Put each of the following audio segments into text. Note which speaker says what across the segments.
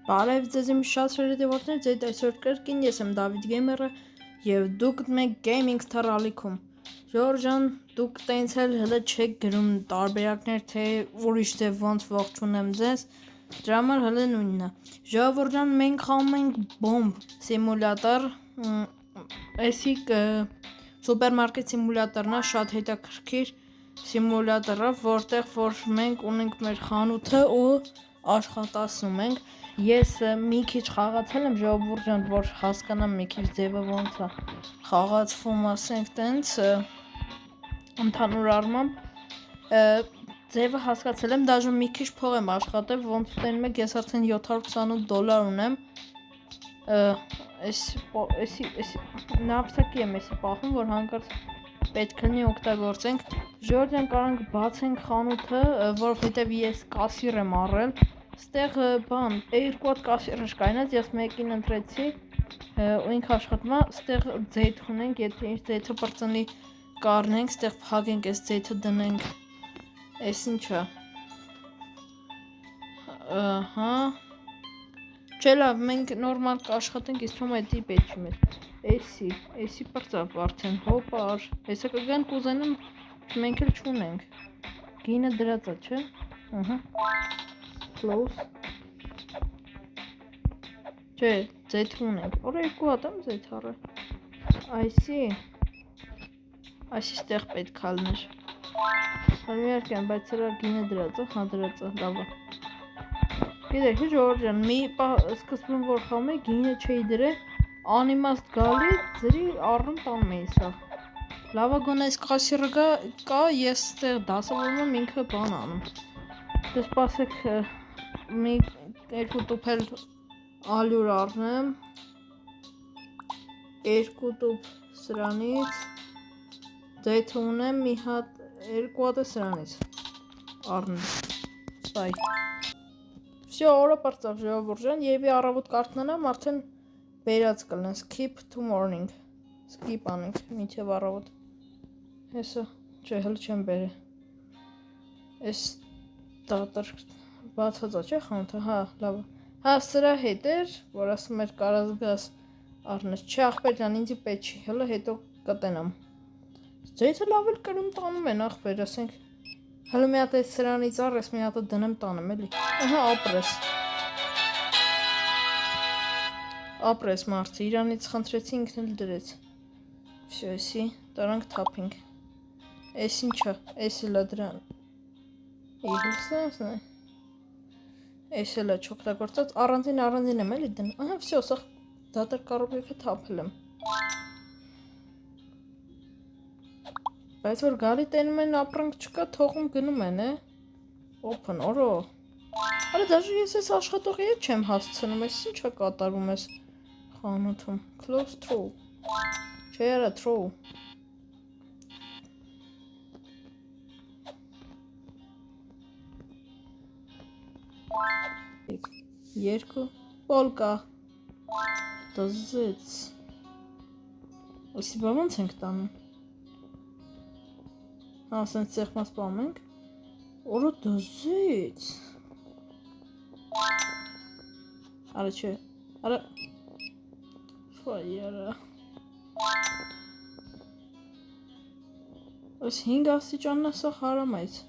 Speaker 1: Բարև ձեզ իմ շատ շնորհավորներ ձեր այսօր կրկին ես եմ Դավիթ Գեյմերը եւ դուք մեկ գեյմինգ սթարալիքում Ժորժան դուք տենցել հələ չեք գրում տարբերակներ թե ուրիշ թե ոնց ողջունեմ ձեզ դրա համար հələ նույնն է Ժողովուրդ մենք խաղում ենք բոմբ սիմուլյատոր էսիկ սուպերմարկետ սիմուլյատորն է շատ հետաքրքիր սիմուլյատոր է որտեղ որ մենք ունենք մեր խանութը ու աշխատացնում ենք Ես մի քիչ խաղացել եմ ժողովուրդ որ հասկանամ մի քիչ ձևը ոնց է խաղացվում ասենք տենց ընդհանուր առմամբ ձևը հասկացել եմ դաժե մի քիչ փող եմ աշխատել ոնց տենում եք ես արդեն $728 ունեմ էս նավթակի եմ էսի պահում որ հանկարծ պետք լինի օգտագործենք ժորժան կարանք բացենք խանութը որովհետև ես կասիր եմ առել Ստեղ բան, երկու հատ կասիրներ կայնած, ես մեկին ընտրեցի ու ինքը աշխատում է, ստեղ ձեթ ունենք, եթե ինչ ձեթը բրծնի կառնենք, ստեղ փակենք, այս ձեթը դնենք, այս ինչ է, ահա, չէ լավ, մենք նորմալ կաշխատենք, իսկ թվում է դի պետք չի մեզ, էսի բրծավ արդեն, հոպար, հեսա կգան կուզենում, մենք էլ չունենք, գինը դրած է, չէ, ահա Close Չէ, ձեթ ունենք, որը երկու հատ եմ ձեթ առել Այսի ստեղ պետք է լիներ Հալմիարկ եմ, բայց սրա գինը դրած է, հա դրած է, լավ է Գիտեք, ժողովուրդ մի սկզբում որ խաղում էի, գինը չէի դրել Անիմաստ գալի, ձրի առնում տանում էի սա Լավագույն այս կասիրը կա, ես ստեղ դասավորում եմ ինքը բան անում Դե սպասեք մի երկու տուփ էլ ալյուր առնեմ երկու տուփ սրանից ձեթ ունեմ մի հատ երկու հատ սրանից առնեմ բայ Всё օրը բարձավ ժողովուրդ եւի առավոտ կարդնանամ արդեն բերած կլինեն skip to morning skip անենք մինչեւ առավոտ հեսա չէ հələ չեմ բերել Էս դատր բացած է չէ խանութը, հա, լավ Հա, սրա հետ էր, որ ասում էր կարած գաս առնես Չէ ախպեր ջան, ինձի պետք չի, հələ հետո կտենամ Ձեթը լավ էլ կրում տանում են ախպեր, ասենք Հələ մի հատ այս սրանից առ, ես մի հատը դնեմ տանեմ էլի Ահա, ապրես մարդը, իրանից խնդրեցի ինքն էլ դրեց Всё, էսի, տարանք թափինք Էս ինչա, էս էլ է դրան Իհլսնասն է Էս էլ է չօգտագործած, առանձին եմ էլի դնում Ահա, всё, սա դատր կարոբեկը թափել եմ Բայց որ գալի տենում են ապրանք չկա, թողում գնում են, Open, օրո Արա դաժե ես ես աշխատողի հետ չեմ հասցնում, ես ինչ է կատարում ես խանութում Close throw Չէ արա throw Երկու Պոլկա Դզեց Ոսի բա ոնց ենք տանում Հա, ասենց ծեղմաս պամ ենք Որը դզեց Արա չէ Արա Ֆայ արա Ось 5 աստիճանն է սա հարամ այս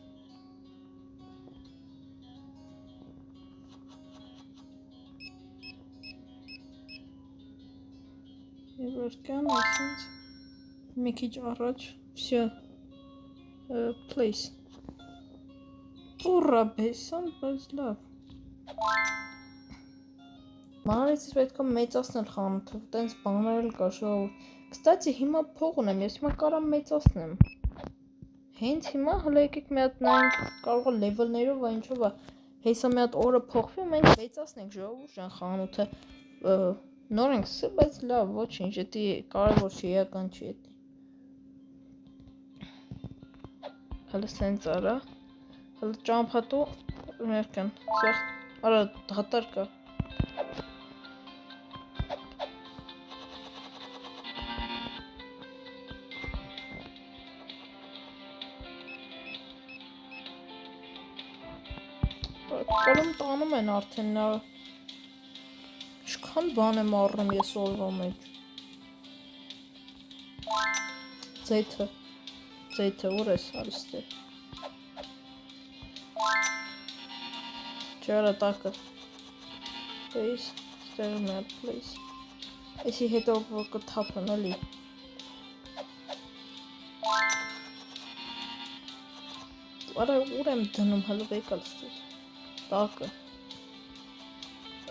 Speaker 1: Եվրկյան ասենց մի քիչ առաջ Всё Place Ծուռա բեսան, բայց լավ Մանարից պետք է մեծացնել խանութը, տենց բաներ էլ կա ժողովուրդ Կստացի հիմա փող ունեմ, ես հիմա կարամ մեծացնեմ Հենց հիմա հələ եկեք մի հատ նայենք կարող է լևելներով ու ինչով է Հեսա մի հատ օրը փոխվի ու մենք մեծացնենք ժողովուրդ ջան խանութը Նոր ենք սկսել, բայց լավ, ոչինչ, էդի կարևոր չի, էական չի էդի Հələ սենց արա Հələ ճամփատու մերկան Սաղ, արա դատար կա Կրում տանում են արդեն նա Ինչքան բան եմ առնում ես օրվա մեջ։ Ձեթը ուր ես արիստե։ Չարա տակը։ Please, stay mad, please։ Այսի հետո կթափն էլի։ Արա ուր եմ դնում հələ եկալ ստուդ։ Տակը։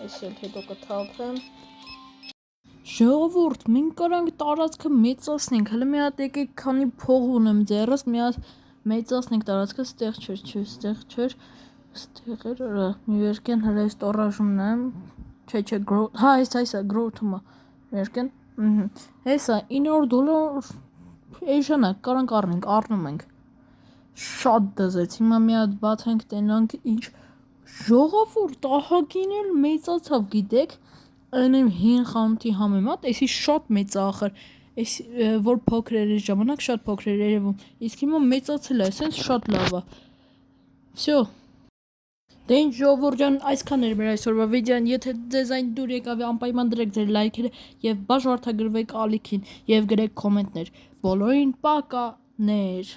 Speaker 1: Այս էլ հետո կթափեմ։ Ժողովուրդ, մենք կարանք տարածքը մեծացնենք, հələ մի հատ եկեք քանի փող ունեմ ձեռս, մի հատ մեծացնենք տարածքը, ստեղ չէր, ստեղ էր, մի վերքեն հələ այս տորաժումն եմ, չէ, growth, հա, այսա growth-ումը, վերքեն, հեսա, $9 էժանակ, կարանք առնում ենք, շատ դզեց, հիմա մի հատ բացենք տենանք, ինչ, ժողովուրդ, ահագին էլ մեծացավ, գիտեք, այն եմ հին խանութի համեմատ, այսի շատ մեծ ախր, այս որ փոքր էր ժամանակ, շատ փոքր էր երևում, իսկ հիմա մեծացել է, այսպես շատ լավ է, վсё, դե ինչ ժողովուրդ ջան, այսքան էր մեր այսօրվա վիդեոն, եթե ձեզ այն դուր եկավ, անպայման դրեք ձեր լայքերը եւ բաժանորդագրվեք ալիքին եւ գրեք կոմենտներ, բոլորին պականեր։